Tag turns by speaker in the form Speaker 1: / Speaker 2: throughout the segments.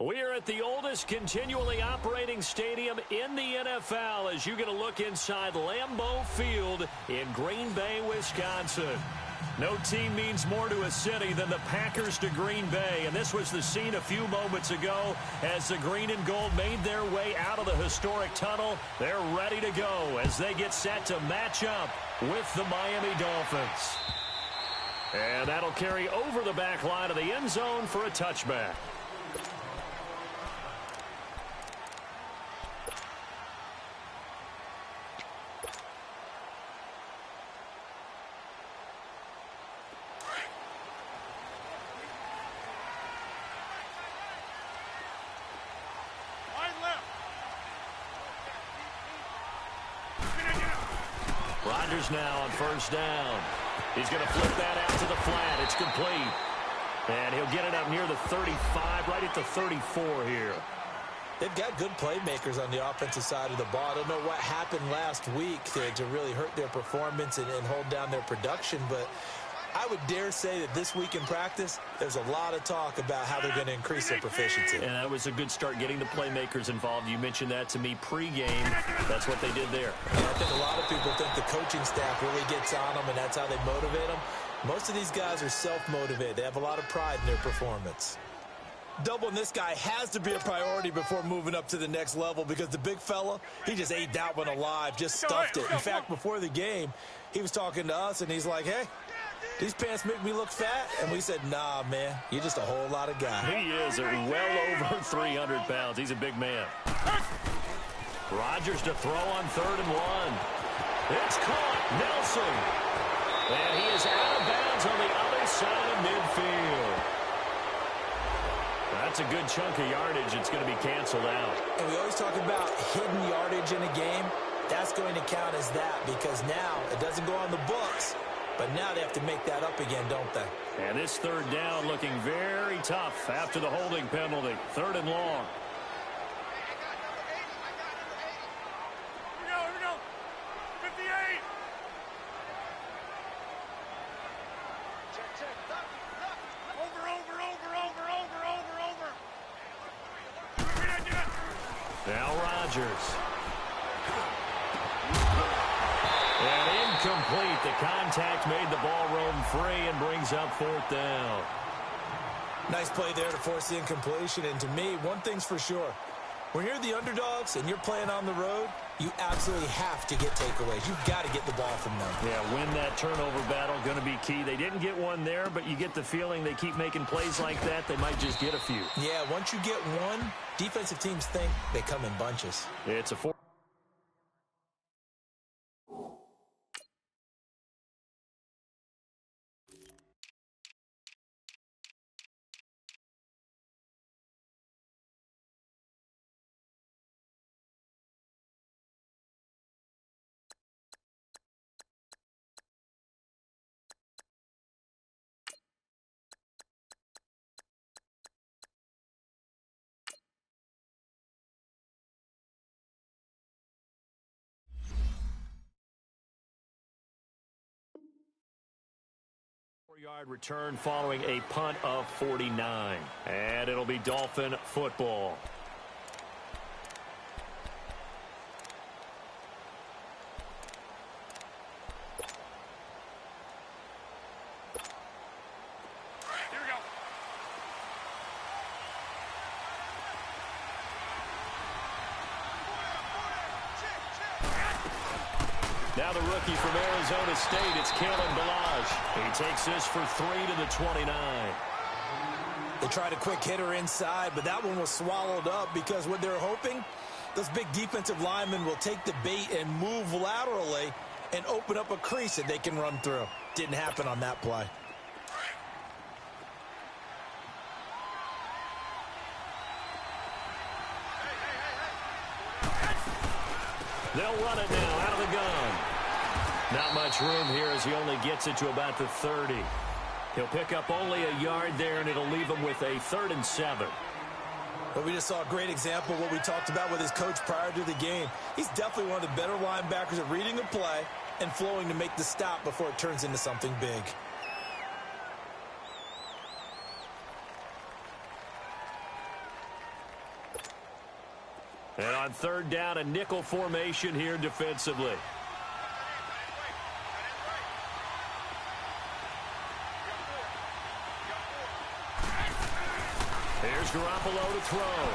Speaker 1: We're at the oldest continually operating stadium in the NFL as you get a look inside Lambeau Field in Green Bay, Wisconsin. No team means more to a city than the Packers to Green Bay, and this was the scene a few moments ago as the green and gold made their way out of the historic tunnel. They're ready to go as they get set to match up with the Miami Dolphins. And that'll carry over the back line of the end zone for a touchback. Rodgers now on first down. He's going to flip that out to the flat. It's complete. And he'll get it up near the 35, right at the 34 here.
Speaker 2: They've got good playmakers on the offensive side of the ball. I don't know what happened last week to really hurt their performance and hold down their production, but I would dare say that this week in practice, there's a lot of talk about how they're going to increase their proficiency.
Speaker 1: And that was a good start getting the playmakers involved. You mentioned that to me pregame. That's what they did there.
Speaker 2: And I think a lot of people think the coaching staff really gets on them, and that's how they motivate them. Most of these guys are self-motivated. They have a lot of pride in their performance. Doubling this guy has to be a priority before moving up to the next level because the big fella, he just ate that one alive, just stuffed it. In fact, before the game, he was talking to us, and he's like, hey, these pants make me look fat. And we said, nah, man, you're just a whole lot of guy.
Speaker 1: He is well over 300 pounds. He's a big man. Rodgers to throw on 3rd and 1. It's caught. Nelson. And he is out of bounds on the other side of midfield. That's a good chunk of yardage. It's going to be canceled out.
Speaker 2: And we always talk about hidden yardage in a game. That's going to count as that because now it doesn't go on the books. But now they have to make that up again, don't they?
Speaker 1: And this 3rd down looking very tough after the holding penalty. 3rd and long.
Speaker 3: Here we go. 58. Check. Over.
Speaker 1: Now Rodgers. And incomplete. The contact made the ball roam free and brings up 4th down.
Speaker 2: Nice play there to force the incompletion. And to me, one thing's for sure. When you're the underdogs and you're playing on the road, you absolutely have to get takeaways. You've got to get the ball from them.
Speaker 1: Yeah, win that turnover battle, going to be key. They didn't get one there, but you get the feeling they keep making plays like that, they might just get a few.
Speaker 2: Yeah, once you get one, defensive teams think they come in bunches.
Speaker 1: It's a 4. Yard return following a punt of 49. And it'll be Dolphin football.
Speaker 3: Here we go.
Speaker 1: Now the rookie from Arizona State, it's Kalen Ballage. He takes this for 3 to the 29.
Speaker 2: They tried a quick hitter inside, but that one was swallowed up because what they're hoping, those big defensive linemen will take the bait and move laterally and open up a crease that they can run through. Didn't happen on that play.
Speaker 1: They'll run it now out of the gun. Not much room here as he only gets it to about the 30. He'll pick up only a yard there, and it'll leave him with a 3rd and 7.
Speaker 2: But we just saw a great example of what we talked about with his coach prior to the game. He's definitely one of the better linebackers at reading a play and flowing to make the stop before it turns into something big.
Speaker 1: And on third down, a nickel formation here defensively. Here's Garoppolo to throw.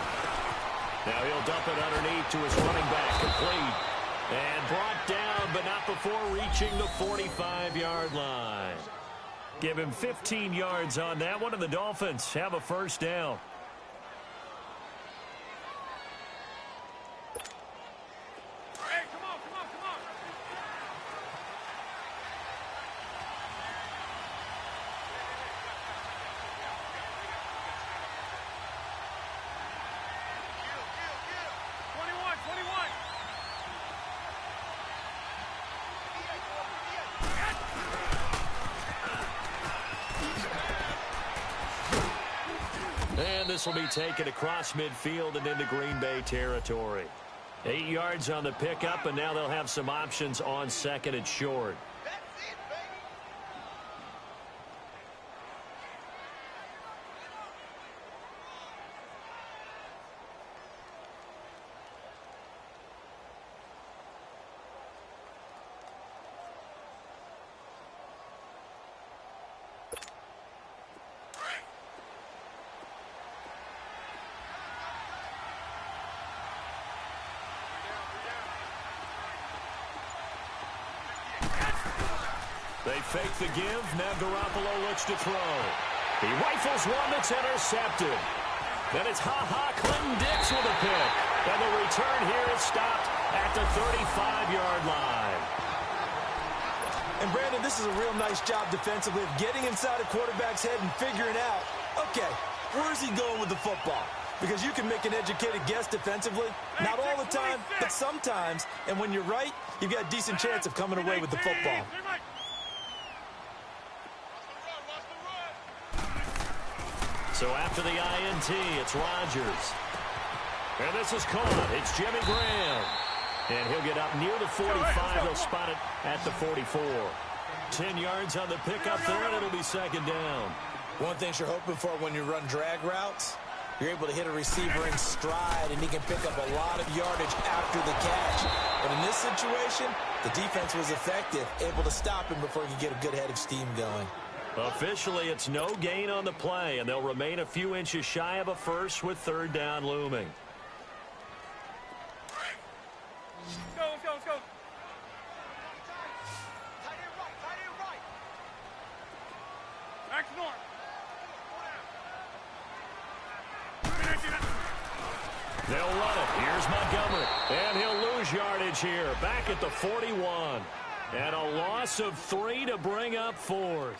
Speaker 1: Now he'll dump it underneath to his running back, complete. And brought down, but not before reaching the 45-yard line. Give him 15 yards on that one, and the Dolphins have a first down.
Speaker 3: Hey, come on, come on, come on.
Speaker 1: And this will be taken across midfield and into Green Bay territory. 8 yards on the pickup, and now they'll have some options on second and short. They fake the give. Now Garoppolo looks to throw. He rifles one that's intercepted. Then it's Clinton Dix with a pick. And the return here is stopped at the 35-yard line.
Speaker 2: And, Brandon, this is a real nice job defensively of getting inside a quarterback's head and figuring out, okay, where's he going with the football? Because you can make an educated guess defensively. Not all the time, but sometimes. And when you're right, you've got a decent chance of coming away with the football.
Speaker 1: So after the INT, it's Rodgers. And this is caught. It's Jimmy Graham. And he'll get up near the 45. They'll spot it at the 44. 10 yards on the pickup there, and it'll be second down.
Speaker 2: One thing you're hoping for when you run drag routes, you're able to hit a receiver in stride, and he can pick up a lot of yardage after the catch. But in this situation, the defense was effective, able to stop him before he could get a good head of steam going.
Speaker 1: Officially, it's no gain on the play, and they'll remain a few inches shy of a first with third down looming.
Speaker 3: Let's go, let's go, let's go. Back to north.
Speaker 1: They'll run it. Here's Montgomery. And he'll lose yardage here. Back at the 41. And a loss of 3 to bring up fourth.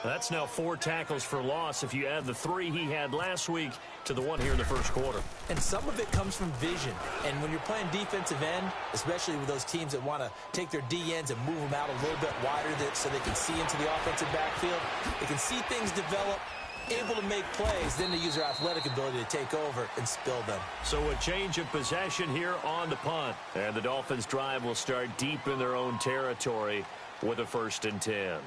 Speaker 1: That's now 4 tackles for loss if you add the 3 he had last week to the 1 here in the first quarter.
Speaker 2: And some of it comes from vision. And when you're playing defensive end, especially with those teams that want to take their D-ends and move them out a little bit wider so they can see into the offensive backfield, they can see things develop, able to make plays, then they use their athletic ability to take over and spill them.
Speaker 1: So a change of possession here on the punt. And the Dolphins' drive will start deep in their own territory with a 1st and 10.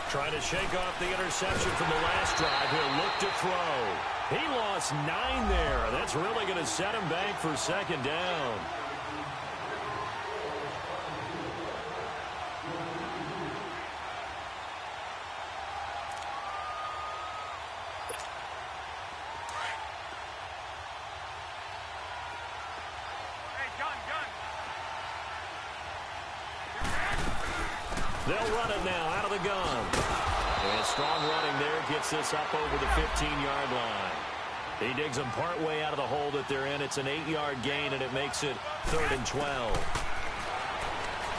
Speaker 1: Trying to shake off the interception from the last drive. He'll look to throw. He lost 9 there. That's really going to set him back for second down. They'll run it now out of the gun. And strong running there gets this up over the 15-yard line. He digs them partway out of the hole that they're in. It's an 8-yard gain, and it makes it 3rd and 12.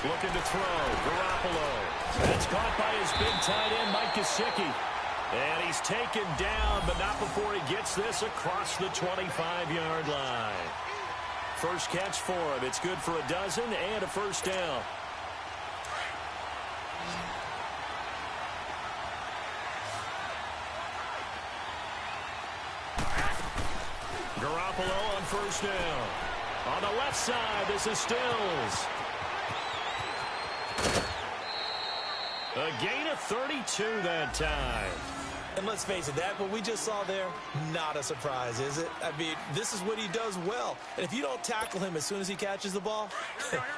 Speaker 1: Looking to throw. Garoppolo. That's caught by his big tight end, Mike Gesicki. And he's taken down, but not before he gets this across the 25-yard line. First catch for him. It's good for a dozen and a first down. Garoppolo on first down. On the left side, this is Stills. A gain of 32 that time.
Speaker 2: And let's face it, that what we just saw there, not a surprise, is it? I mean, this is what he does well. And if you don't tackle him as soon as he catches the ball,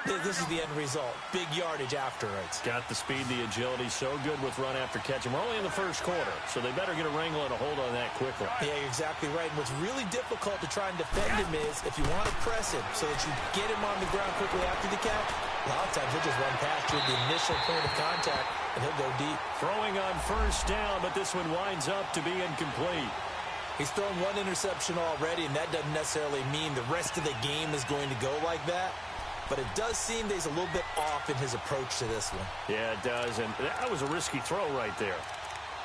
Speaker 2: this is the end result. Big yardage after it.
Speaker 1: Got the speed, the agility, so good with run after catch. And we're only in the first quarter, so they better get a wrangle and a hold on that quickly.
Speaker 2: Yeah, you're exactly right. And what's really difficult to try and defend him is if you want to press him so that you get him on the ground quickly after the catch, a lot of times he'll just run past you at the initial point of contact, and he'll go deep.
Speaker 1: Throwing on first down, but this one winds up to be incomplete.
Speaker 2: He's thrown one interception already, and that doesn't necessarily mean the rest of the game is going to go like that. But it does seem that he's a little bit off in his approach to this one.
Speaker 1: Yeah, it does, and that was a risky throw right there.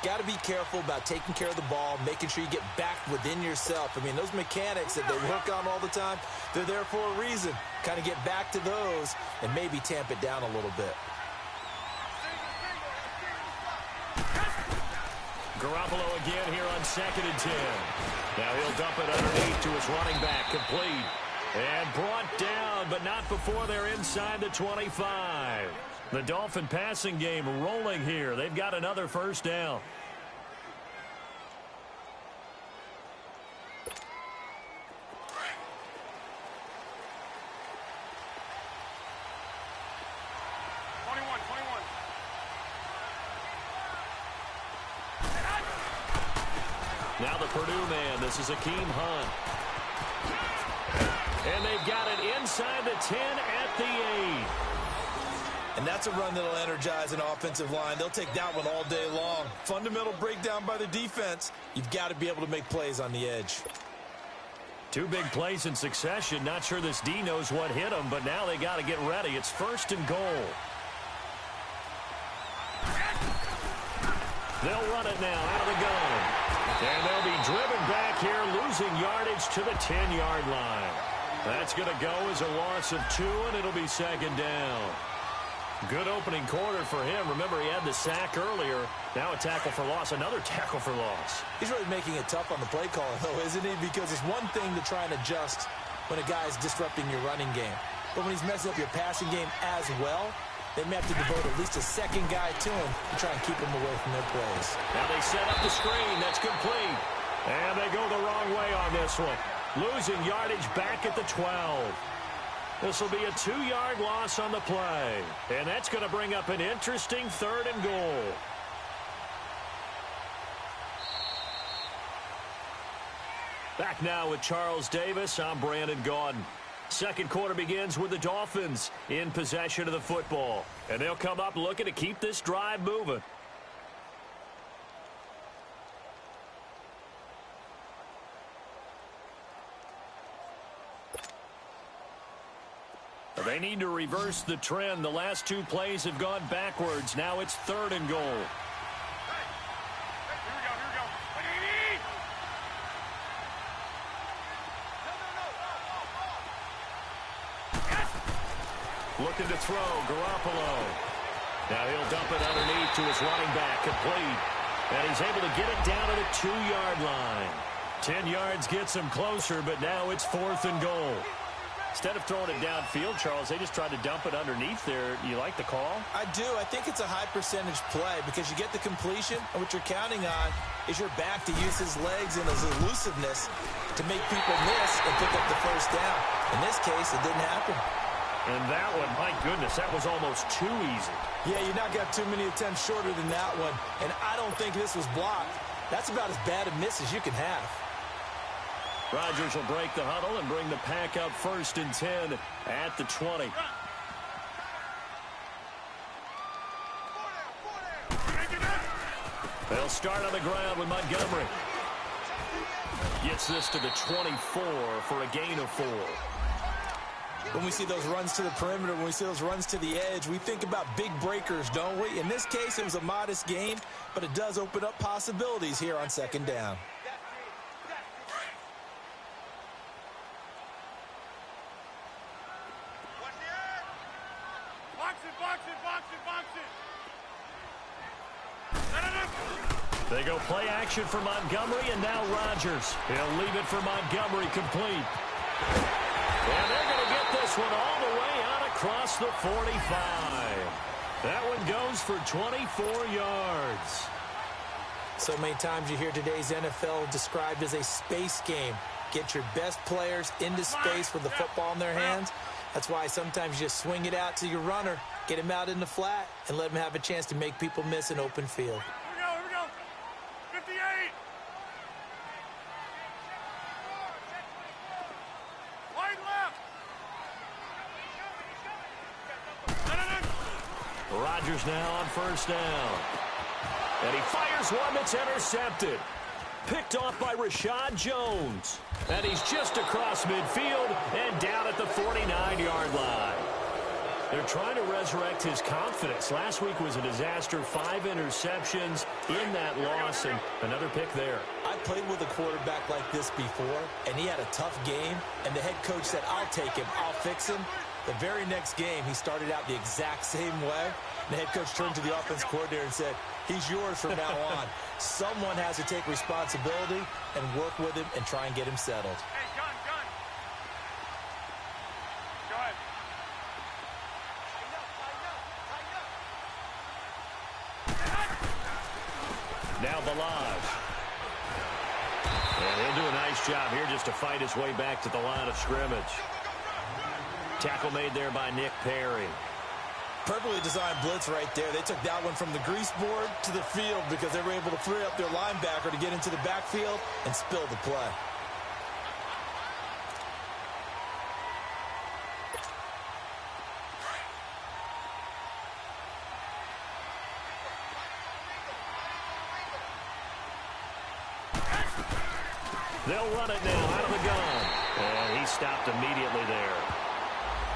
Speaker 2: Got to be careful about taking care of the ball, making sure you get back within yourself. I mean, those mechanics that they work on all the time, they're there for a reason. Kind of get back to those and maybe tamp it down a little bit.
Speaker 1: Garoppolo again here on 2nd and 10. Now he'll dump it underneath to his running back, complete. And brought down, but not before they're inside the 25. The Dolphin passing game rolling here. They've got another first down. Now the Purdue man, this is Akeem Hunt. And they've got it inside the 10 at the 8.
Speaker 2: And that's a run that'll energize an offensive line. They'll take that one all day long. Fundamental breakdown by the defense. You've got to be able to make plays on the edge.
Speaker 1: Two big plays in succession. Not sure this D knows what hit them, but now they got to get ready. It's 1st and goal. They'll run it now out of the gun. And they'll be driven back here, losing yardage to the 10-yard line. That's going to go as a loss of 2, and it'll be 2nd down. Good opening quarter for him. Remember, he had the sack earlier. Now a tackle for loss, another tackle for loss.
Speaker 2: He's really making it tough on the play caller, though, isn't he? Because it's one thing to try and adjust when a guy's disrupting your running game. But when he's messing up your passing game as well, they may have to devote at least a second guy to him to try and keep him away from their plays.
Speaker 1: Now they set up the screen. That's complete. And they go the wrong way on this one. Losing yardage back at the 12. This will be a 2-yard loss on the play. And that's going to bring up an interesting 3rd and goal. Back now with Charles Davis. I'm Brandon Gaudin. Second quarter begins with the Dolphins in possession of the football. And they'll come up looking to keep this drive moving. They need to reverse the trend. The last 2 plays have gone backwards. Now it's 3rd and goal. Looking to throw, Garoppolo. Now he'll dump it underneath to his running back, complete. And he's able to get it down to the 2-yard line. 10 yards gets him closer, but now it's 4th and goal. Instead of throwing it downfield, Charles, they just tried to dump it underneath there. You like the call?
Speaker 2: I do. I think it's a high-percentage play because you get the completion, and what you're counting on is your back to use his legs and his elusiveness to make people miss and pick up the first down. In this case, it didn't happen.
Speaker 1: And that one, my goodness, that was almost too easy.
Speaker 2: Yeah, you not got too many attempts shorter than that one, and I don't think this was blocked. That's about as bad a miss as you can have.
Speaker 1: Rodgers will break the huddle and bring the pack up 1st and 10 at the 20. They'll start on the ground with Montgomery. Gets this to the 24 for a gain of 4.
Speaker 2: When we see those runs to the perimeter, when we see those runs to the edge, we think about big breakers, don't we? In this case, it was a modest gain, but it does open up possibilities here on 2nd down.
Speaker 1: They go play action for Montgomery, and now Rodgers. He'll leave it for Montgomery complete. And they're going to get this one all the way out across the 45. That one goes for 24 yards.
Speaker 2: So many times you hear today's NFL described as a space game. Get your best players into space with the football in their hands. That's why sometimes you just swing it out to your runner, get him out in the flat, and let him have a chance to make people miss an open field.
Speaker 3: Here we go. 58. Wide left.
Speaker 1: Rodgers now on first down. And he fires one that's intercepted. Picked off by Rashad Jones. And he's just across midfield and down at the 49-yard line. They're trying to resurrect his confidence. Last week was a disaster. 5 interceptions in that loss, and another pick there.
Speaker 2: I played with a quarterback like this before, and he had a tough game, and the head coach said, I'll take him, I'll fix him. The very next game, he started out the exact same way. The head coach turned to the offense coordinator and said, he's yours from now on. Someone has to take responsibility and work with him and try and get him settled.
Speaker 3: Hey, gun. Go ahead.
Speaker 1: Now Balaj. And he'll do a nice job here just to fight his way back to the line of scrimmage. Tackle made there by Nick Perry.
Speaker 2: Perfectly designed blitz right there. They took that one from the grease board to the field because they were able to free up their linebacker to get into the backfield and spill the play.
Speaker 1: They'll run it now out of the gun. And he stopped immediately there.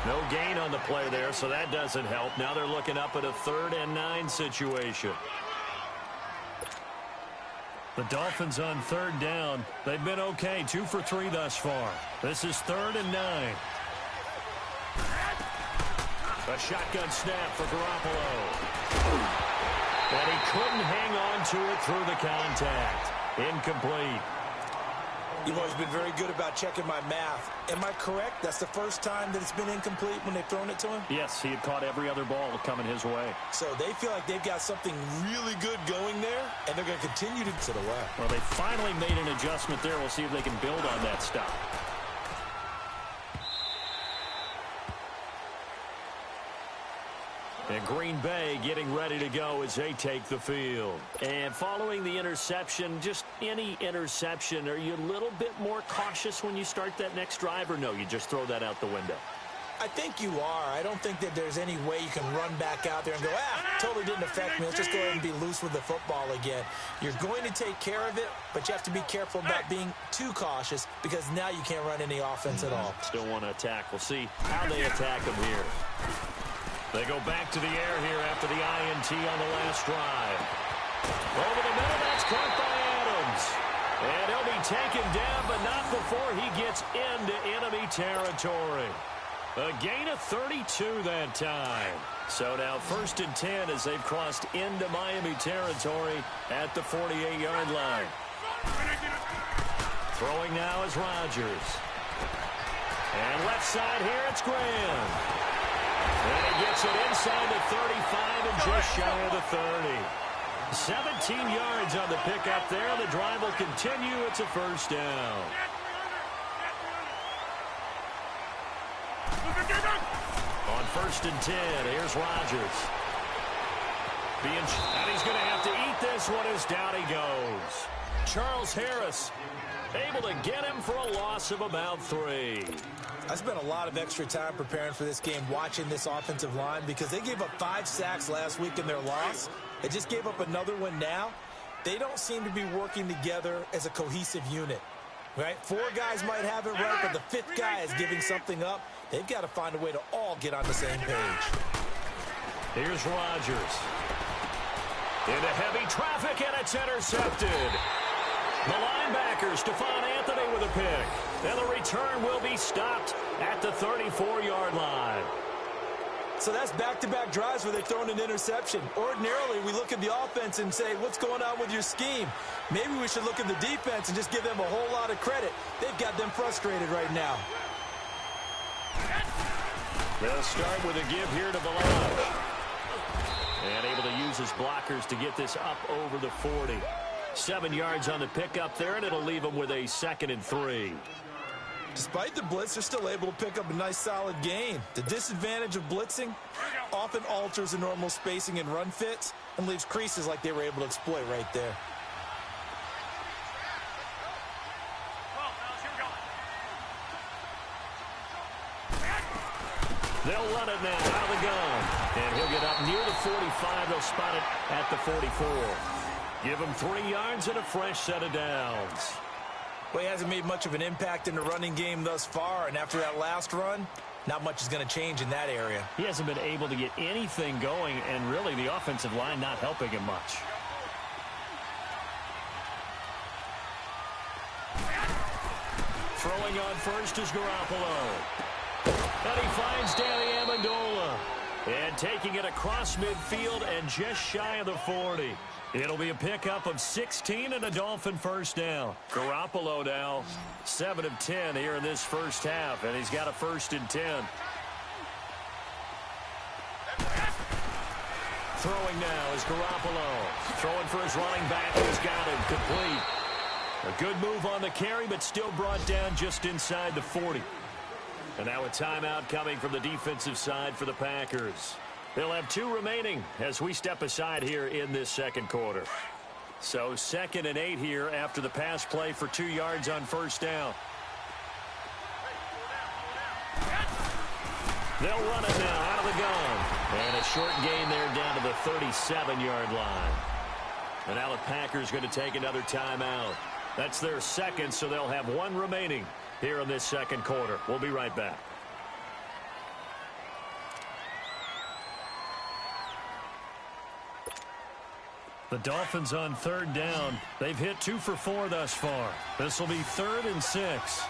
Speaker 1: No gain on the play there, so that doesn't help. Now they're looking up at a 3rd and 9 situation. The Dolphins on 3rd down. They've been okay, 2 for 3 thus far. This is 3rd and 9. A shotgun snap for Garoppolo. And he couldn't hang on to it through the contact. Incomplete.
Speaker 2: You've always been very good about checking my math. Am I correct? That's the first time that it's been incomplete when they've thrown it to him?
Speaker 1: Yes, he had caught every other ball coming his way.
Speaker 2: So they feel like they've got something really good going there, and they're going to continue to sit away.
Speaker 1: Well, they finally made an adjustment there. We'll see if they can build on that stop. And Green Bay getting ready to go as they take the field. And following the interception, just any interception, are you a little bit more cautious when you start that next drive, or no, you just throw that out the window?
Speaker 2: I think you are. I don't think that there's any way you can run back out there and go, totally didn't affect me. Let's just go ahead and be loose with the football again. You're going to take care of it, but you have to be careful about being too cautious because now you can't run any offense at all.
Speaker 1: Still want to attack. We'll see how they attack them here. They go back to the air here after the INT on the last drive. Over the middle, that's caught by Adams. And he'll be taken down, but not before he gets into enemy territory. A gain of 32 that time. So now 1st and 10 as they've crossed into Miami territory at the 48-yard line. Throwing now is Rodgers. And left side here, it's Graham. And he gets it inside the 35 and just shy of the 30. 17 yards on the pickup there. The drive will continue. It's a 1st down. On 1st and 10, here's Rodgers. And he's going to have to eat this one as down he goes. Charles Harris able to get him for a loss of about 3.
Speaker 2: I spent a lot of extra time preparing for this game, watching this offensive line, because they gave up 5 sacks last week in their loss. They just gave up another one now. They don't seem to be working together as a cohesive unit, right? 4 guys might have it right, but the 5th guy is giving something up. They've got to find a way to all get on the same page.
Speaker 1: Here's Rodgers. Into heavy traffic, and it's intercepted. The linebacker, Stephon Anthony, with a pick. And the return will be stopped at the 34-yard line.
Speaker 2: So that's back-to-back drives where they've thrown an interception. Ordinarily, we look at the offense and say, what's going on with your scheme? Maybe we should look at the defense and just give them a whole lot of credit. They've got them frustrated right now.
Speaker 1: They'll start with a give here to Valage. And able to use his blockers to get this up over the 40. 7 yards on the pickup there, and it'll leave them with a 2nd and 3.
Speaker 2: Despite the blitz, they're still able to pick up a nice, solid gain. The disadvantage of blitzing often alters the normal spacing and run fits and leaves creases like they were able to exploit right there.
Speaker 1: They'll run it now out of the gun. And he'll get up near the 45. They'll spot it at the 44. Give him 3 yards and a fresh set of downs.
Speaker 2: Well, he hasn't made much of an impact in the running game thus far, and after that last run, not much is going to change in that area.
Speaker 1: He hasn't been able to get anything going, and really the offensive line not helping him much. Throwing on first is Garoppolo. And he finds Danny Amendola. And taking it across midfield and just shy of the 40. It'll be a pickup of 16 and a Dolphin first down. Garoppolo now 7 of 10 here in this first half, and he's got a 1st and 10. Throwing now is Garoppolo. Throwing for his running back, who's got him complete. A good move on the carry, but still brought down just inside the 40. And now a timeout coming from the defensive side for the Packers. They'll have 2 remaining as we step aside here in this second quarter. So 2nd and 8 here after the pass play for 2 yards on first down. They'll run it now out of the gun. And a short gain there down to the 37-yard line. And now the Packers going to take another timeout. That's their 2nd, so they'll have 1 remaining here in this second quarter. We'll be right back. The Dolphins on 3rd down. They've hit 2 for 4 thus far. This will be 3rd and 6.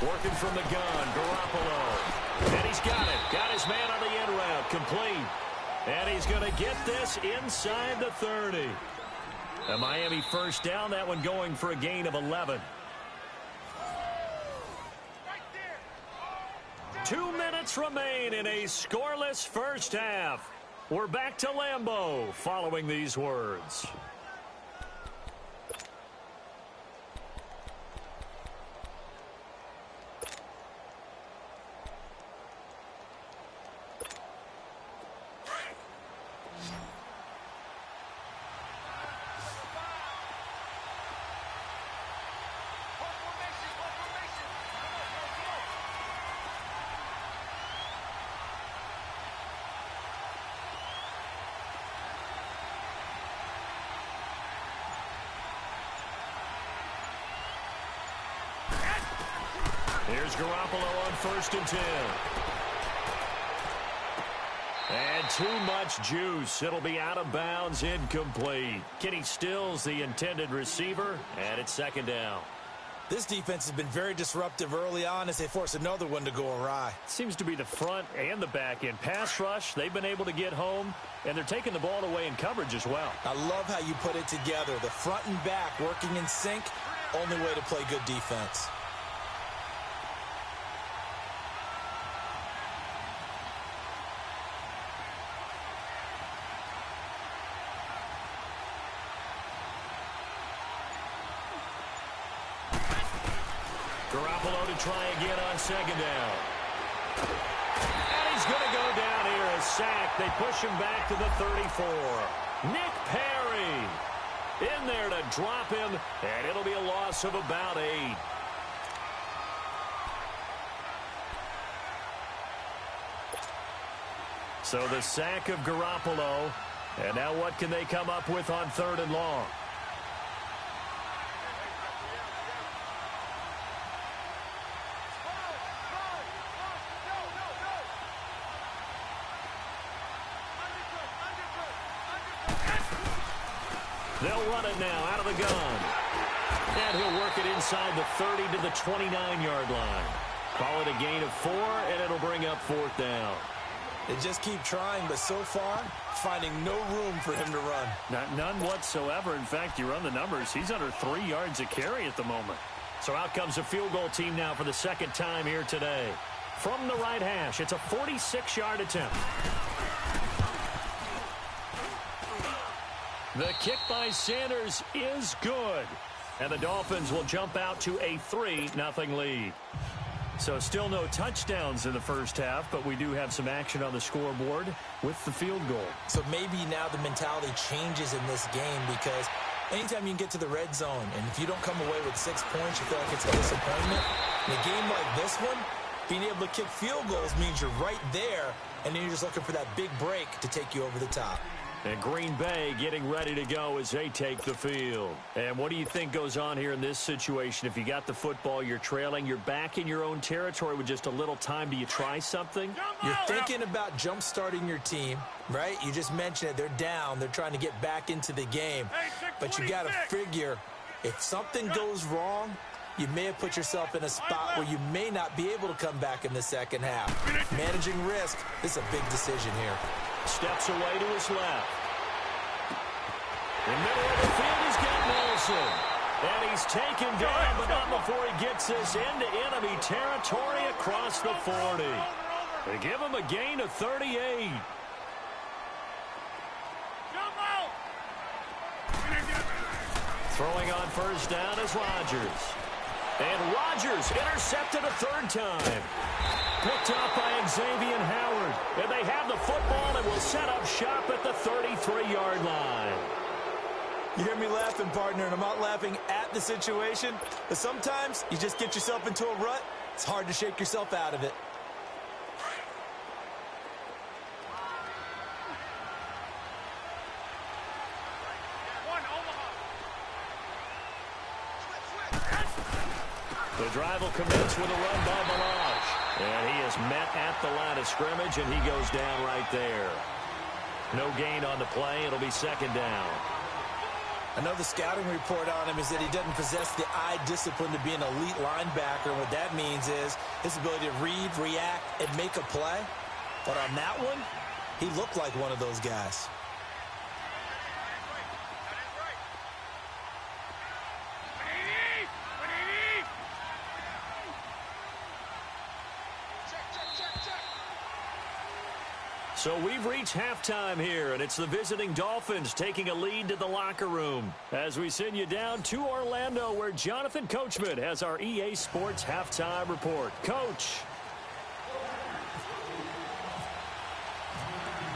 Speaker 1: Working from the gun, Garoppolo. And he's got it. Got his man on the end route, complete. And he's going to get this inside the 30. A Miami first down, that one going for a gain of 11. 2 minutes remain in a scoreless first half. We're back to Lambeau following these words. Here's Garoppolo on 1st and 10. And too much juice. It'll be out of bounds, incomplete. Kenny Stills, the intended receiver, and it's 2nd down.
Speaker 2: This defense has been very disruptive early on as they force another one to go awry.
Speaker 1: Seems to be the front and the back end. Pass rush, they've been able to get home, and they're taking the ball away in coverage as well.
Speaker 2: I love how you put it together. The front and back working in sync, only way to play good defense.
Speaker 1: Garoppolo to try again on 2nd down. And he's going to go down here, a sack. They push him back to the 34. Nick Perry in there to drop him, and it'll be a loss of about 8. So the sack of Garoppolo, and now what can they come up with on 3rd and long? They'll run it now out of the gun. And he'll work it inside the 30 to the 29-yard line. Call it a gain of 4, and it'll bring up 4th down.
Speaker 2: They just keep trying, but so far, finding no room for him to run.
Speaker 1: None whatsoever. In fact, you run the numbers. He's under 3 yards a carry at the moment. So out comes a field goal team now for the second time here today. From the right hash, it's a 46-yard attempt. The kick by Sanders is good. And the Dolphins will jump out to a 3-0 lead. So still no touchdowns in the first half, but we do have some action on the scoreboard with the field goal.
Speaker 2: So maybe now the mentality changes in this game, because anytime you can get to the red zone, and if you don't come away with 6 points, you feel like it's a disappointment. In a game like this one, being able to kick field goals means you're right there, and then you're just looking for that big break to take you over the top.
Speaker 1: And Green Bay getting ready to go as they take the field. And what do you think goes on here in this situation? If you got the football, you're trailing, you're back in your own territory with just a little time. Do you try something?
Speaker 2: You're thinking about jump-starting your team, right? You just mentioned it. They're down. They're trying to get back into the game. But you got to figure, if something goes wrong, you may have put yourself in a spot where you may not be able to come back in the second half. Managing risk, this is a big decision here.
Speaker 1: Steps away to his left. In the middle of the field, he's got Nelson. And he's taken down, but not before he gets this into enemy territory across the 40. They give him a gain of 38. Throwing on first down is Rodgers. And Rodgers intercepted a 3rd time. Picked off by Xavier Howard. And they have the football and will set up shop at the 33-yard line.
Speaker 2: You hear me laughing, partner, and I'm not laughing at the situation, but sometimes you just get yourself into a rut. It's hard to shake yourself out of it.
Speaker 1: The drive will commence with a run by Balaj. And he is met at the line of scrimmage, and he goes down right there. No gain on the play. It'll be 2nd down.
Speaker 2: Another scouting report on him is that he doesn't possess the eye discipline to be an elite linebacker. And what that means is his ability to read, react, and make a play. But on that one, he looked like one of those guys.
Speaker 1: So we've reached halftime here, and it's the visiting Dolphins taking a lead to the locker room as we send you down to Orlando, where Jonathan Coachman has our EA Sports halftime report. Coach.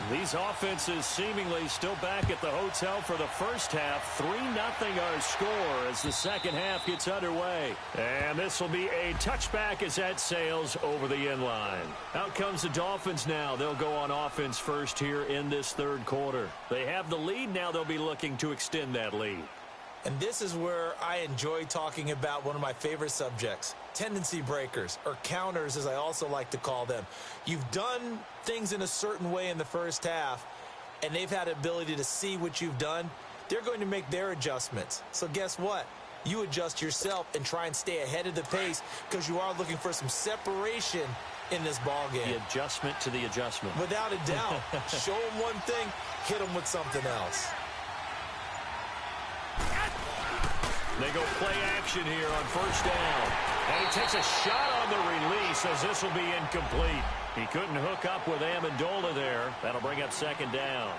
Speaker 1: These offenses seemingly still back at the hotel for the first half. 3-0 our score as the second half gets underway. And this will be a touchback as that sails over the end line. Out comes the Dolphins now. They'll go on offense first here in this 3rd quarter. They have the lead. Now they'll be looking to extend that lead.
Speaker 2: And this is where I enjoy talking about one of my favorite subjects, tendency breakers, or counters as I also like to call them. You've done things in a certain way in the first half, and they've had the ability to see what you've done. They're going to make their adjustments. So guess what? You adjust yourself and try and stay ahead of the pace, because you are looking for some separation in this ball game.
Speaker 1: The adjustment to the adjustment.
Speaker 2: Without a doubt. Show them one thing, hit them with something else.
Speaker 1: They go play action here on first down. And he takes a shot on the release as this will be incomplete. He couldn't hook up with Amendola there. That'll bring up 2nd down.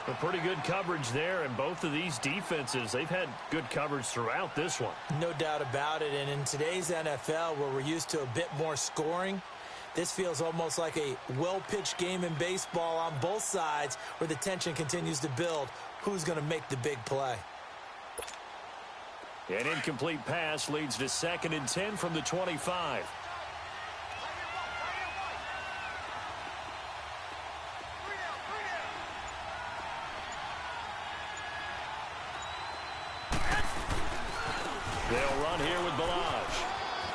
Speaker 1: But pretty good coverage there, and both of these defenses, they've had good coverage throughout this one.
Speaker 2: No doubt about it, and in today's NFL, where we're used to a bit more scoring, this feels almost like a well-pitched game in baseball on both sides, where the tension continues to build. Who's going to make the big play?
Speaker 1: An incomplete pass leads to 2nd and 10 from the 25. They'll run here with Balaj.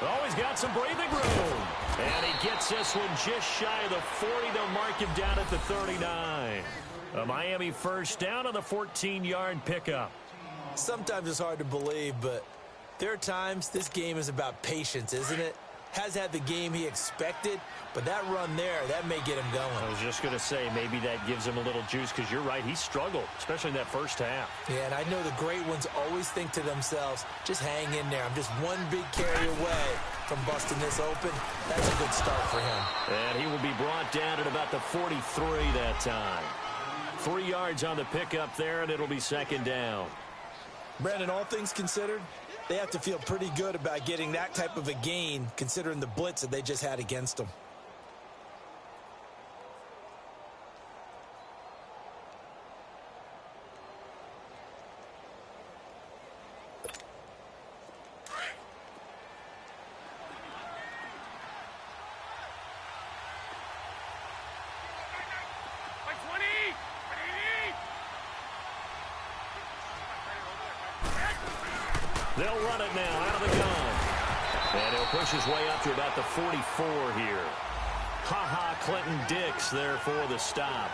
Speaker 1: Oh, he's got some breathing room. And he gets this one just shy of the 40. They'll mark him down at the 39. A Miami first down on the 14-yard pickup.
Speaker 2: Sometimes it's hard to believe, but there are times this game is about patience, isn't it? has had the game he expected, but that run there, that may get him going.
Speaker 1: I was just going to say, maybe that gives him a little juice, because you're right, he struggled, especially in that first half.
Speaker 2: Yeah, and I know the great ones always think to themselves, just hang in there. I'm just one big carry away from busting this open. That's a good start for him.
Speaker 1: And he will be brought down at about the 43 that time. 3 yards on the pickup there, and it'll be second down.
Speaker 2: Brandon, all things considered, they have to feel pretty good about getting that type of a gain, considering the blitz that they just had against them.
Speaker 1: They'll run it now out of the gun. And he'll push his way up to about the 44 here. Ha-ha, Clinton-Dix there for the stop.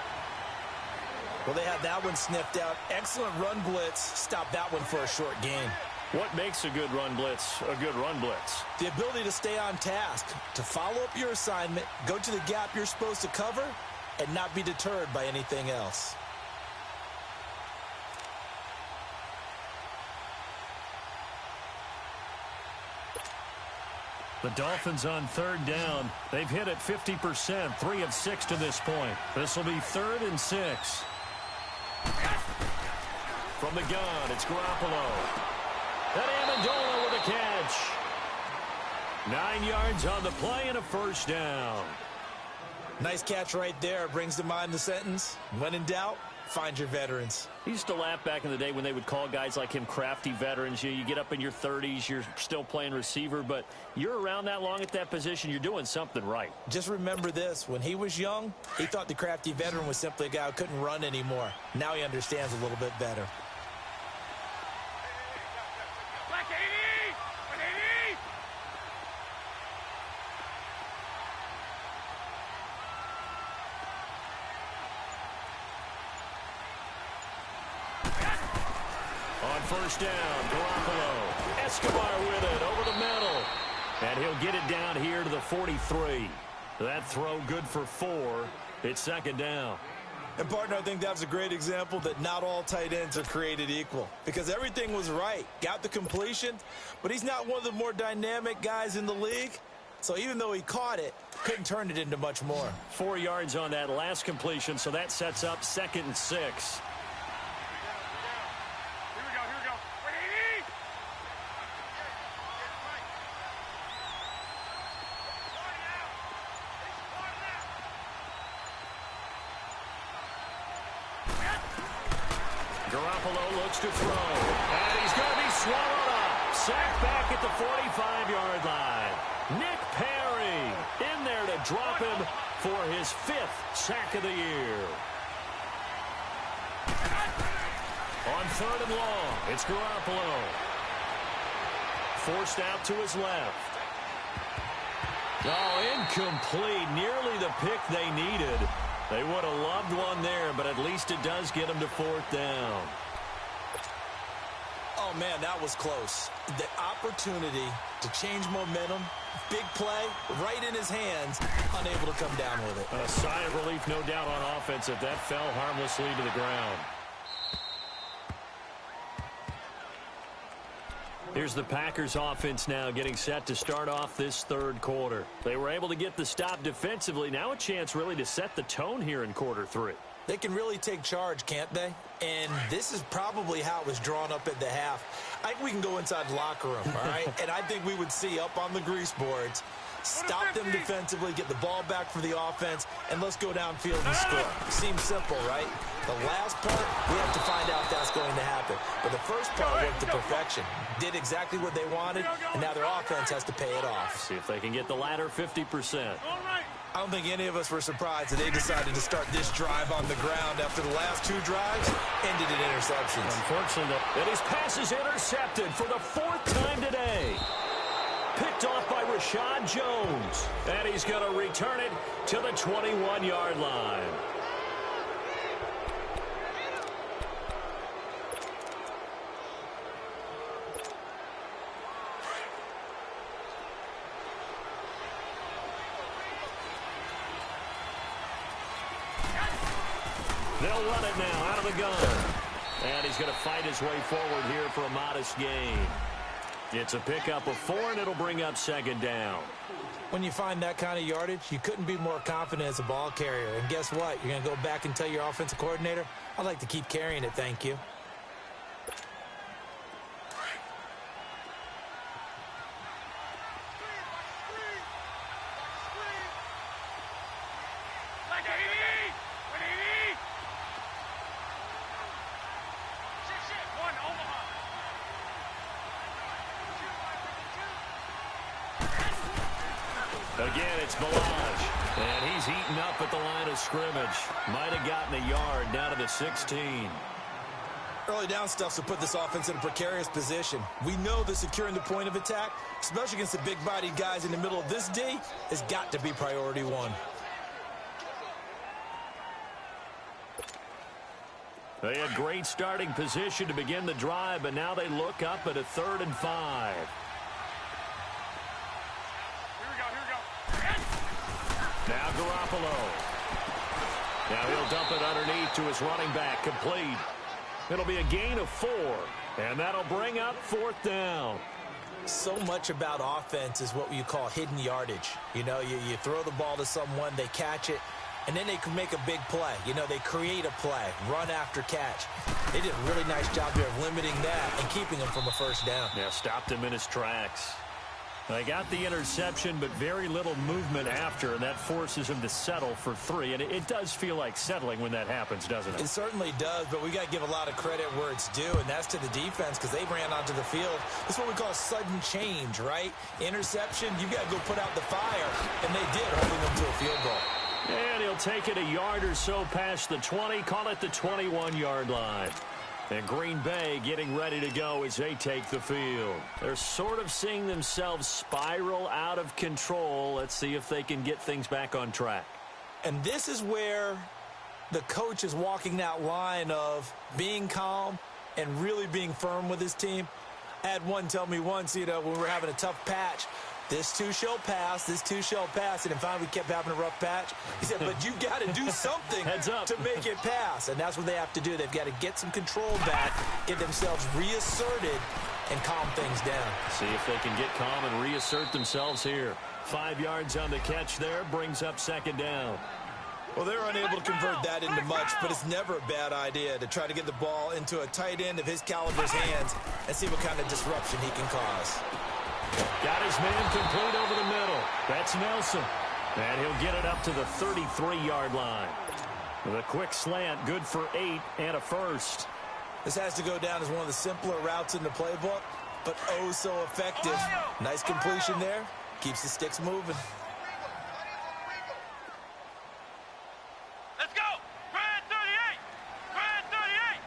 Speaker 2: Well, they had that one sniffed out. Excellent run blitz. Stop that one for a short gain.
Speaker 1: What makes a good run blitz a good run blitz?
Speaker 2: The ability to stay on task, to follow up your assignment, go to the gap you're supposed to cover, and not be deterred by anything else.
Speaker 1: The Dolphins on third down. They've hit it 50%, 3 of 6 to this point. This will be 3rd and 6. From the gun, it's Garoppolo. And Amendola with a catch. 9 yards on the play and a first down.
Speaker 2: Nice catch right there. Brings to mind the sentence, when in doubt, find your veterans.
Speaker 1: He used to laugh back in the day when they would call guys like him crafty veterans. You get up in your 30s, you're still playing receiver, but you're around that long at that position, you're doing something right.
Speaker 2: Just remember this. When he was young, he thought the crafty veteran was simply a guy who couldn't run anymore. Now he understands a little bit better.
Speaker 1: First down, Garoppolo. Escobar with it over the middle. And he'll get it down here to the 43. That throw good for 4. It's second down.
Speaker 2: And, partner, I think that was a great example that not all tight ends are created equal. Because everything was right. Got the completion, but he's not one of the more dynamic guys in the league. So even though he caught it, couldn't turn it into much more.
Speaker 1: 4 yards on that last completion, so that sets up 2nd and 6. Garoppolo looks to throw. And he's going to be swallowed up. Sacked back at the 45-yard line. Nick Perry in there to drop him for his 5th sack of the year. On 3rd and long, it's Garoppolo. Forced out to his left. Oh, incomplete. Nearly the pick they needed. They would have loved one there, but at least it does get them to 4th down.
Speaker 2: Oh, man, that was close. The opportunity to change momentum, big play, right in his hands, unable to come down with it.
Speaker 1: A sigh of relief, no doubt, on offense if that fell harmlessly to the ground. Here's the Packers offense now getting set to start off this 3rd quarter. They were able to get the stop defensively. Now a chance really to set the tone here in quarter 3.
Speaker 2: They can really take charge, can't they? And this is probably how it was drawn up at the half. I think we can go inside the locker room, all right? And I think we would see up on the grease boards, stop them defensively, get the ball back for the offense, and let's go downfield and score. Seems simple, right? The last part, we have to find out if that's going to happen. But the first part worked to perfection. Did exactly what they wanted, and now their offense has to pay it off.
Speaker 1: See if they can get the latter 50%.
Speaker 2: I don't think any of us were surprised that they decided to start this drive on the ground after the last 2 drives ended in interceptions.
Speaker 1: Unfortunately, and his pass is intercepted for the 4th time today. Picked off by Rashad Jones. And he's going to return it to the 21-yard line. They'll run it now out of the gun. And he's going to fight his way forward here for a modest gain. It's a pickup of 4, and it'll bring up second down.
Speaker 2: When you find that kind of yardage, you couldn't be more confident as a ball carrier. And guess what? You're going to go back and tell your offensive coordinator, I'd like to keep carrying it, thank you.
Speaker 1: Again, it's Balaj, and he's eaten up at the line of scrimmage. Might have gotten a yard down to the 16.
Speaker 2: Early down stuff to put this offense in a precarious position. We know that securing the point of attack, especially against the big-bodied guys in the middle of this D, has got to be priority 1.
Speaker 1: They had great starting position to begin the drive, but now they look up at a 3rd and 5. Now Garoppolo. Now he'll dump it underneath to his running back, complete. It'll be a gain of 4, and that'll bring up 4th down.
Speaker 2: So much about offense is what you call hidden yardage. You know, you throw the ball to someone, they catch it, and then they can make a big play. You know, they create a play, run after catch. They did a really nice job there of limiting that and keeping him from a 1st down.
Speaker 1: Yeah, stopped him in his tracks. They got the interception, but very little movement after, and that forces him to settle for 3. And it does feel like settling when that happens, doesn't it?
Speaker 2: It certainly does, but we got to give a lot of credit where it's due, and that's to the defense because they ran onto the field. That's what we call sudden change, right? Interception, you got to go put out the fire, and they did, holding them to a field goal.
Speaker 1: And he'll take it a yard or so past the 20, call it the 21-yard line. And Green Bay getting ready to go as they take the field. They're sort of seeing themselves spiral out of control. Let's see if they can get things back on track.
Speaker 2: And this is where the coach is walking that line of being calm and really being firm with his team. I had one tell me once, you know, when we were having a tough patch, this too shall pass, this too shall pass. And then finally we kept having a rough patch. He said, but you got to do something to make it pass. And that's what they have to do. They've got to get some control back, get themselves reasserted, and calm things down.
Speaker 1: See if they can get calm and reassert themselves here. 5 yards on the catch there, brings up second down.
Speaker 2: Well, they're unable to convert that into much, but it's never a bad idea to try to get the ball into a tight end of his caliber's hands and see what kind of disruption he can cause.
Speaker 1: Got his man complete over the middle. That's Nelson. And he'll get it up to the 33-yard line. With a quick slant, good for 8 and a first.
Speaker 2: This has to go down as one of the simpler routes in the playbook, but oh so effective. Nice completion there. Keeps the sticks moving.
Speaker 3: Let's go! Grand 38! Grand 38!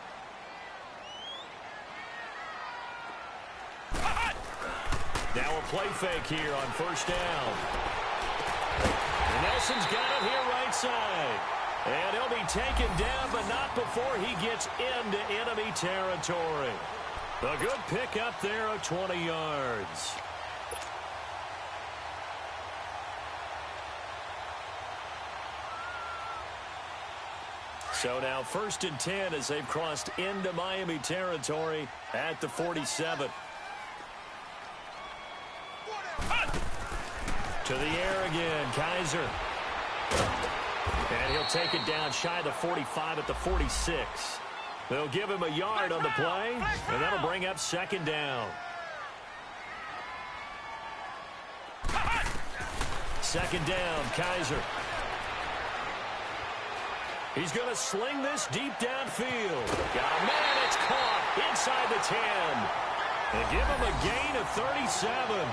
Speaker 1: Now a play fake here on 1st down. And Nelson's got it here right side. And he'll be taken down, but not before he gets into enemy territory. A good pickup there of 20 yards. So now 1st and 10 as they've crossed into Miami territory at the 47. To the air again, Kaiser. And he'll take it down shy of the 45 at the 46. They'll give him a yard on the play, and that'll bring up second down. Second down, Kaiser. He's going to sling this deep downfield. Got a man, it's caught inside the 10. And give him a gain of 37.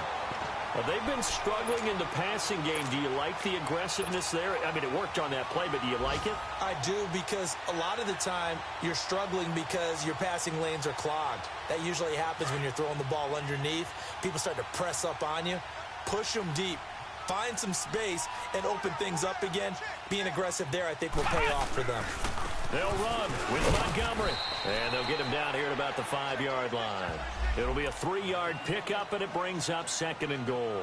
Speaker 1: Well, they've been struggling in the passing game. Do you like the aggressiveness there? I mean, it worked on that play, but do you like it?
Speaker 2: I do, because a lot of the time you're struggling because your passing lanes are clogged. That usually happens when you're throwing the ball underneath. People start to press up on you. Push them deep. Find some space and open things up again. Being aggressive there, I think, will pay off for them.
Speaker 1: They'll run with Montgomery. And they'll get him down here at about the 5-yard line. It'll be a 3-yard pickup, and it brings up second and goal.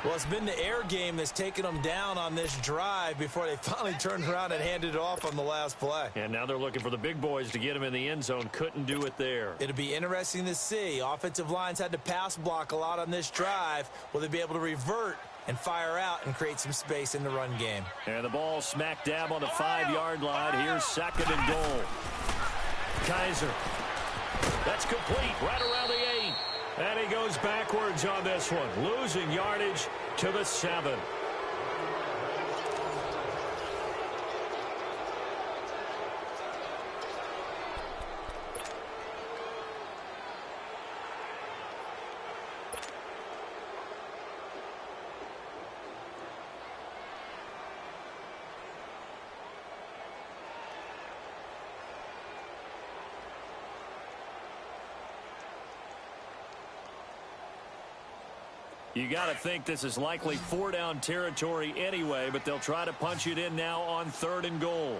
Speaker 2: Well, it's been the air game that's taken them down on this drive before they finally turned around and handed it off on the last play.
Speaker 1: And now they're looking for the big boys to get them in the end zone. Couldn't do it there.
Speaker 2: It'll be interesting to see. Offensive lines had to pass block a lot on this drive. Will they be able to revert and fire out and create some space in the run game?
Speaker 1: And the ball smack dab on the 5-yard line. Here's 2nd and goal. Kaiser. That's complete right around the 8. And he goes backwards on this one, losing yardage to the 7. You got to think this is likely 4-down territory anyway, but they'll try to punch it in now on 3rd and goal.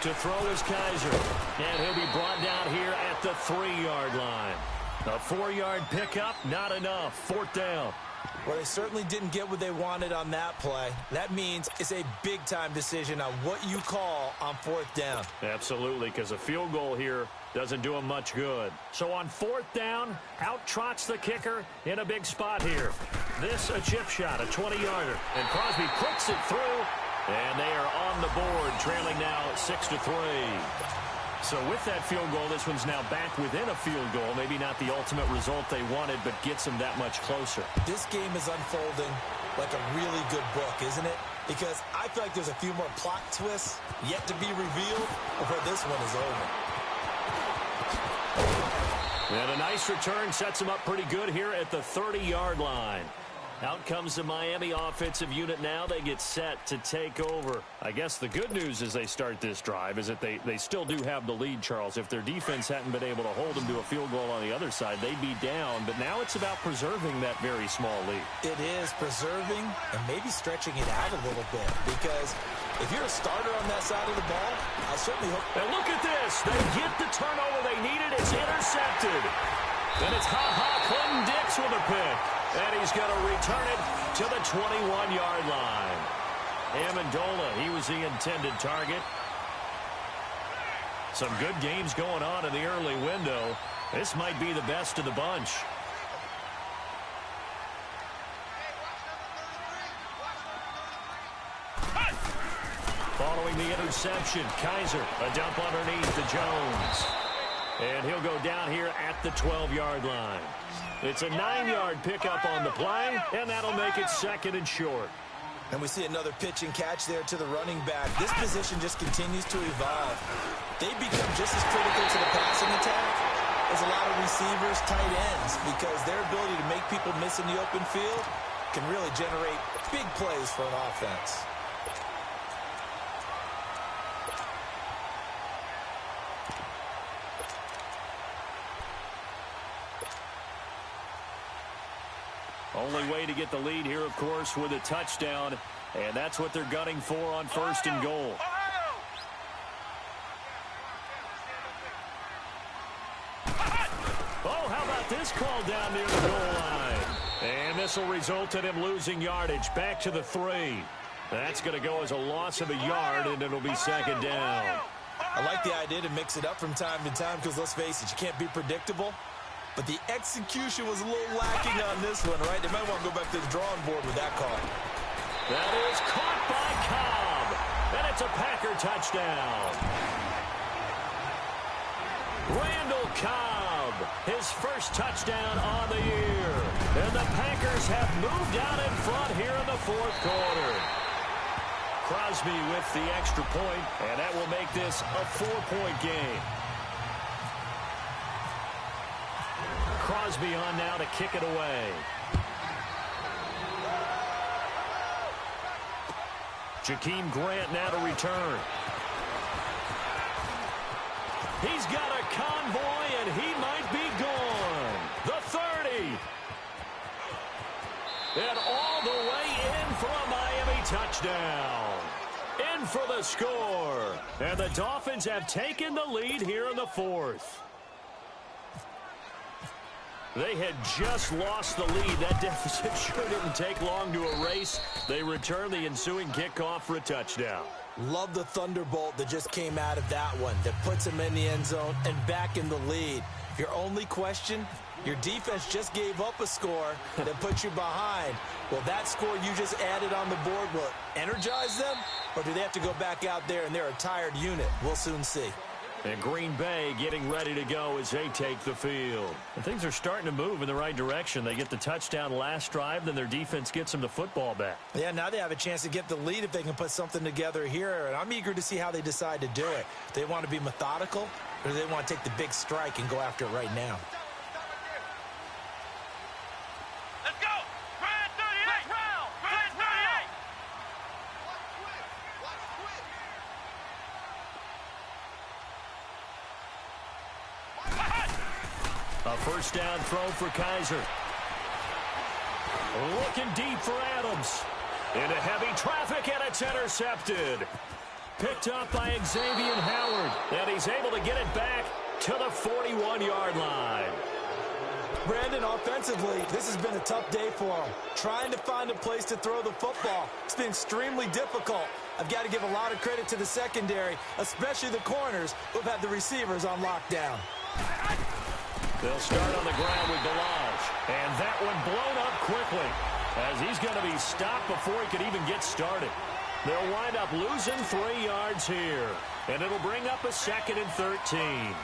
Speaker 1: To throw is Kaiser, and he'll be brought down here at the 3-yard line. A 4-yard pickup, not enough. 4th down.
Speaker 2: Well, they certainly didn't get what they wanted on that play. That means it's a big-time decision on what you call on 4th down.
Speaker 1: Absolutely, because a field goal here doesn't do them much good. So on 4th down, out trots the kicker in a big spot here. This a chip shot, a 20-yarder. And Crosby puts it through, and they are on the board, trailing now 6-3. So with that field goal, this one's now back within a field goal. Maybe not the ultimate result they wanted, but gets them that much closer.
Speaker 2: This game is unfolding like a really good book, isn't it? Because I feel like there's a few more plot twists yet to be revealed before this one is over.
Speaker 1: And a nice return sets them up pretty good here at the 30-yard line. Out comes the Miami offensive unit now. They get set to take over. I guess the good news as they start this drive is that they still do have the lead, Charles. If their defense hadn't been able to hold them to a field goal on the other side, they'd be down. But now it's about preserving that very small lead.
Speaker 2: It is preserving and maybe stretching it out a little bit. Because if you're a starter on that side of the ball, I certainly hope...
Speaker 1: And look at this. They get the turnover they needed. It's intercepted. And it's Clinton Dix with a pick. And he's going to return it to the 21-yard line. Amendola, he was the intended target. Some good games going on in the early window. This might be the best of the bunch. Following the interception, Kaiser, a dump underneath to Jones. And he'll go down here at the 12-yard line. It's a 9-yard pickup on the play, and that'll make it 2nd and short.
Speaker 2: And we see another pitch and catch there to the running back. This position just continues to evolve. They become just as critical to the passing attack as a lot of receivers, tight ends, because their ability to make people miss in the open field can really generate big plays for an offense.
Speaker 1: Only way to get the lead here, of course, with a touchdown, and that's what they're gunning for on 1st and goal. Oh, how about this call down near the goal line? And this will result in him losing yardage back to the 3. That's going to go as a loss of a yard, and it'll be 2nd down.
Speaker 2: I like the idea to mix it up from time to time because, let's face it, you can't be predictable. But the execution was a little lacking on this one, right? They might want to go back to the drawing board with that call.
Speaker 1: That is caught by Cobb. And it's a Packer touchdown. Randall Cobb, his first touchdown on the year. And the Packers have moved out in front here in the 4th quarter. Crosby with the extra point, and that will make this a 4-point game. Crosby on now to kick it away. Jakeem Grant now to return. He's got a convoy, and he might be gone. The 30. And all the way in for a Miami touchdown. in for the score. And the Dolphins have taken the lead here in the fourth. They had just lost the lead. That deficit sure didn't take long to erase. They return the ensuing kickoff for a touchdown.
Speaker 2: Love the thunderbolt that just came out of that one that puts them in the end zone and back in the lead. Your only question, your defense just gave up a score that put you behind. Well, that score you just added on the board will energize them, or do they have to go back out there and they're a tired unit? We'll soon see.
Speaker 1: And Green Bay getting ready to go as they take the field. And things are starting to move in the right direction. They get the touchdown last drive, then their defense gets them the football back.
Speaker 2: Yeah, now they have a chance to get the lead if they can put something together here. And I'm eager to see how they decide to do it. Do they want to be methodical, or do they want to take the big strike and go after it right now?
Speaker 3: Let's go! Red 38! Red 38!
Speaker 1: A first down throw for Kaiser. Looking deep for Adams. Into heavy traffic, and it's intercepted. Picked up by Xavier Howard, and he's able to get it back to the 41-yard line.
Speaker 2: Brandon, offensively, this has been a tough day for them. Trying to find a place to throw the football. It's been extremely difficult. I've got to give a lot of credit to the secondary, especially the corners who've had the receivers on lockdown.
Speaker 1: They'll start on the ground with Delage, and that one blown up quickly as he's going to be stopped before he could even get started. They'll wind up losing 3 yards here, and it'll bring up a 2nd and 13.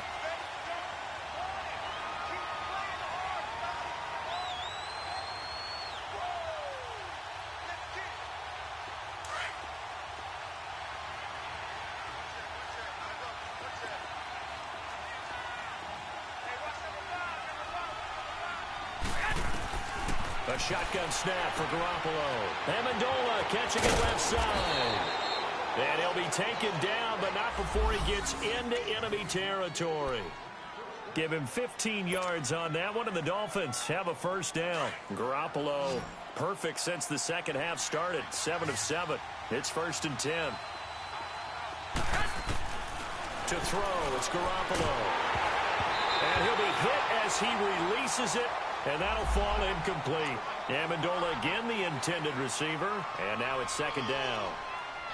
Speaker 1: A shotgun snap for Garoppolo. Amendola catching it left side. And he'll be taken down, but not before he gets into enemy territory. Give him 15 yards on that one, and the Dolphins have a first down. Garoppolo, perfect since the second half started. 7 of 7. It's 1st and 10. To throw, it's Garoppolo. And he'll be hit as he releases it. And that'll fall incomplete. Amendola again the intended receiver. And now it's 2nd down.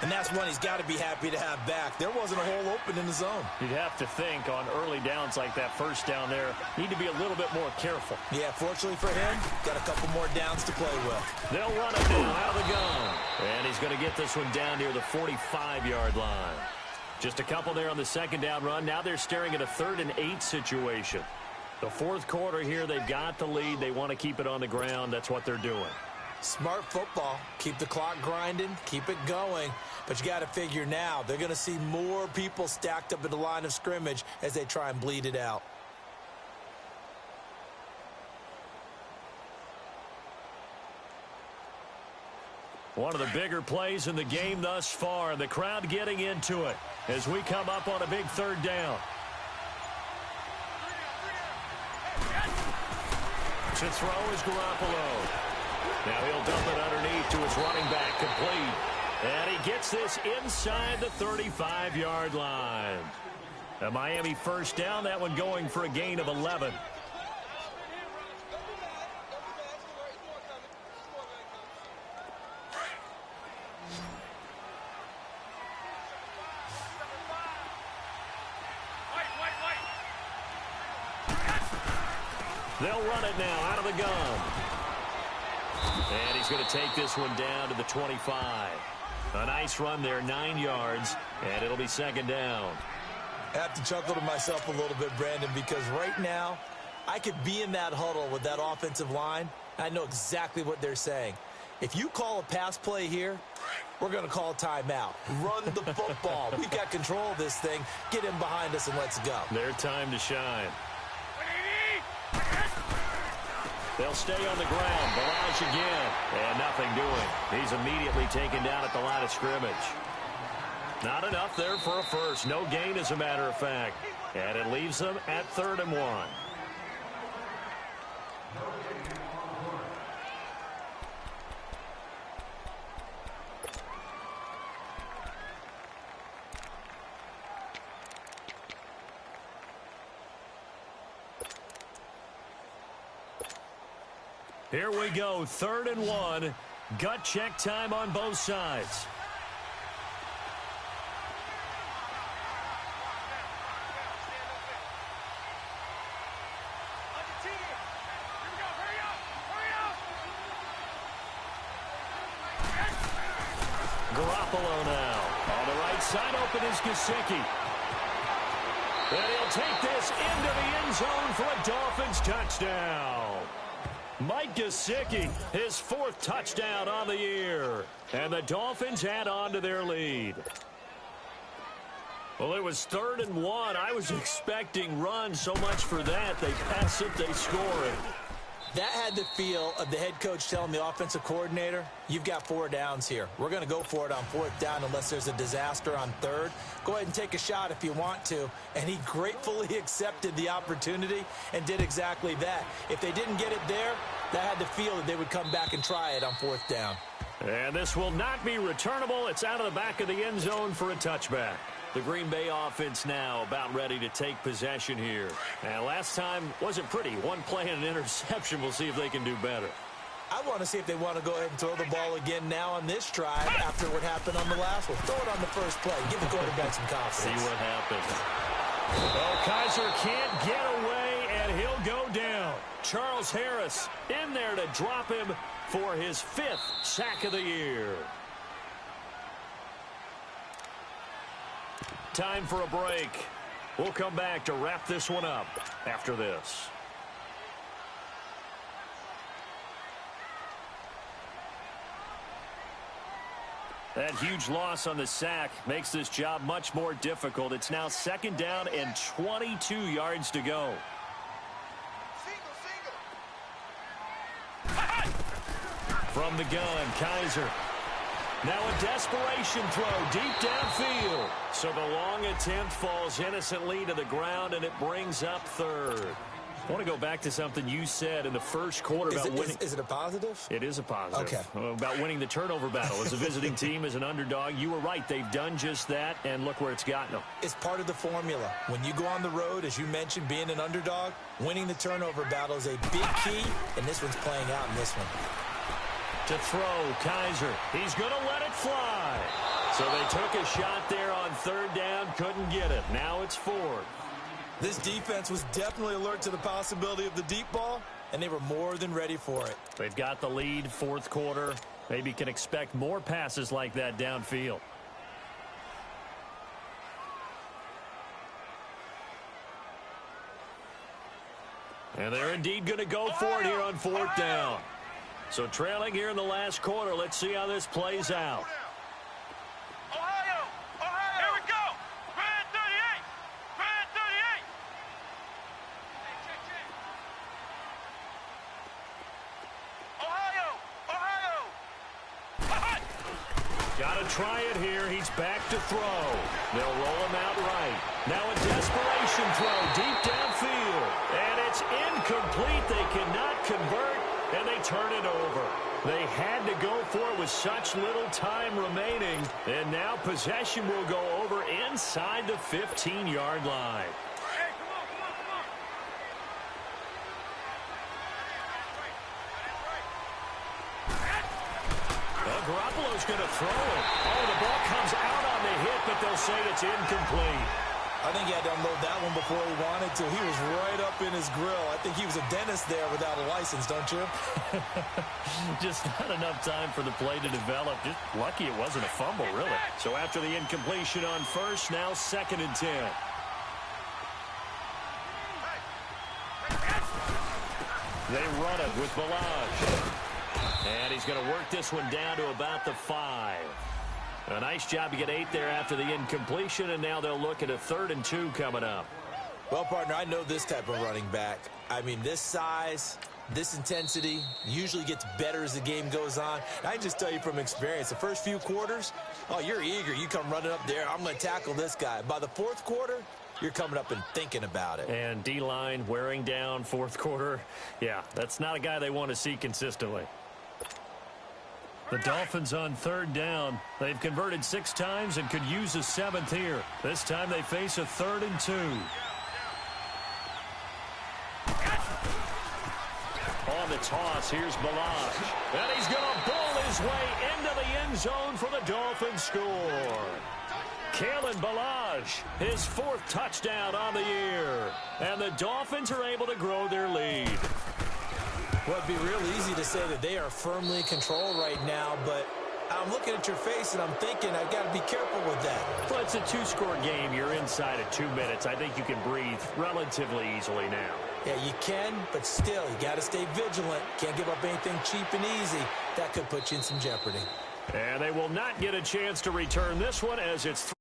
Speaker 2: And that's one he's got to be happy to have back. There wasn't a hole open in the zone.
Speaker 1: You'd have to think on early downs like that first down there, need to be a little bit more careful.
Speaker 2: Yeah, fortunately for him, got a couple more downs to play with.
Speaker 1: They'll run it now out of the gun. And he's going to get this one down near the 45-yard line. Just a couple there on the 2nd down run. Now they're staring at a 3rd and 8 situation. The 4th quarter here, they've got the lead. They want to keep it on the ground. That's what they're doing.
Speaker 2: Smart football. Keep the clock grinding. Keep it going. But you got to figure now, they're going to see more people stacked up at the line of scrimmage as they try and bleed it out.
Speaker 1: One of the bigger plays in the game thus far, and the crowd getting into it as we come up on a big 3rd down. To throw is Garoppolo. Now he'll dump it underneath to his running back, complete. And he gets this inside the 35-yard line. A Miami first down, that one going for a gain of 11. They'll run it now out of the gun. And he's going to take this one down to the 25. A nice run there, 9 yards, and it'll be 2nd down.
Speaker 2: I have to chuckle to myself a little bit, Brandon, because right now I could be in that huddle with that offensive line. I know exactly what they're saying. If you call a pass play here, we're going to call a timeout. Run the football. We've got control of this thing. Get him behind us and let's go.
Speaker 1: Their time to shine. They'll stay on the ground. Barrage again. And nothing doing. He's immediately taken down at the line of scrimmage. Not enough there for a first. No gain, as a matter of fact. And it leaves them at 3rd and 1. Here we go, 3rd and 1. Gut check time on both sides. Garoppolo now. On the right side, open is Gesicki. And he'll take this into the end zone for a Dolphins touchdown. Mike Gesicki, his 4th touchdown on the year. And the Dolphins add on to their lead. Well, it was 3rd and 1. I was expecting runs. So much for that. They pass it, they score it.
Speaker 2: That had the feel of the head coach telling the offensive coordinator, you've got 4 downs here. We're going to go for it on 4th down unless there's a disaster on 3rd. Go ahead and take a shot if you want to. And he gratefully accepted the opportunity and did exactly that. If they didn't get it there, that had the feel that they would come back and try it on 4th down.
Speaker 1: And this will not be returnable. It's out of the back of the end zone for a touchback. The Green Bay offense now about ready to take possession here. And last time wasn't pretty. One play and an interception. We'll see if they can do better.
Speaker 2: I want to see if they want to go ahead and throw the ball again now on this drive after what happened on the last one. Throw it on the first play. Give the quarterback some confidence.
Speaker 1: See what happens. Oh, Kaiser can't get away, and he'll go down. Charles Harris in there to drop him for his 5th sack of the year. Time for a break. We'll come back to wrap this one up after this. That huge loss on the sack makes this job much more difficult. It's now 2nd down and 22 yards to go. From the gun, Kaiser. Now a desperation throw deep downfield. So the long attempt falls innocently to the ground, and it brings up 3rd. I want to go back to something you said in the first quarter about winning.
Speaker 2: Is it a positive?
Speaker 1: It is a positive.
Speaker 2: Okay.
Speaker 1: About winning the turnover battle. As a visiting team, as an underdog, you were right. They've done just that, and look where it's gotten them.
Speaker 2: It's part of the formula. When you go on the road, as you mentioned, being an underdog, winning the turnover battle is a big key, and this one's playing out in this one.
Speaker 1: To throw, Kaiser. He's going to let it fly. So they took a shot there on 3rd down, couldn't get it. Now it's 4th.
Speaker 2: This defense was definitely alert to the possibility of the deep ball, and they were more than ready for it.
Speaker 1: They've got the lead, 4th quarter. Maybe can expect more passes like that downfield. And they're indeed going to go for it here on 4th down. So trailing here in the last quarter. Let's see how this plays out.
Speaker 3: Ohio! Here we go! Red 38! Red 38! Ohio!
Speaker 1: Got to try it here. He's back to throw. They'll roll him out right. Now a desperation throw deep downfield. And it's incomplete. They cannot convert. And they turn it over. They had to go for it with such little time remaining. And now possession will go over inside the 15-yard line.
Speaker 3: Hey, come on.
Speaker 1: Well, Garoppolo's going to throw it. Oh, the ball comes out on the hit, but they'll say it's incomplete.
Speaker 2: I think he had to unload that one before he wanted to. He was right up in his grill. I think he was a dentist there without a license, don't you?
Speaker 1: Just not enough time for the play to develop. Just lucky it wasn't a fumble, really. So after the incompletion on 1st, now 2nd and 10. They run it with Balaj. And he's going to work this one down to about the 5. A nice job to get 8 there after the incompletion, and now they'll look at a 3rd and 2 coming up.
Speaker 2: Well, partner, I know this type of running back. I mean, this size, this intensity usually gets better as the game goes on. And I can just tell you from experience, the first few quarters, oh, you're eager. You come running up there, I'm going to tackle this guy. By the 4th quarter, you're coming up and thinking about it.
Speaker 1: And D-line wearing down 4th quarter. Yeah, that's not a guy they want to see consistently. The Dolphins on 3rd down. They've converted 6 times and could use a 7th here. This time they face a 3rd and 2. On on the toss. Here's Balazs. And he's going to bowl his way into the end zone for the Dolphins score. Kalen Balazs, his 4th touchdown on the year. And the Dolphins are able to grow their lead.
Speaker 2: Well, it'd be real easy to say that they are firmly in control right now, but I'm looking at your face and I'm thinking I've got to be careful with that.
Speaker 1: Well, it's a 2-score game. You're inside of 2 minutes. I think you can breathe relatively easily now.
Speaker 2: Yeah, you can, but still, you got to stay vigilant. Can't give up anything cheap and easy. That could put you in some jeopardy.
Speaker 1: And they will not get a chance to return this one as it's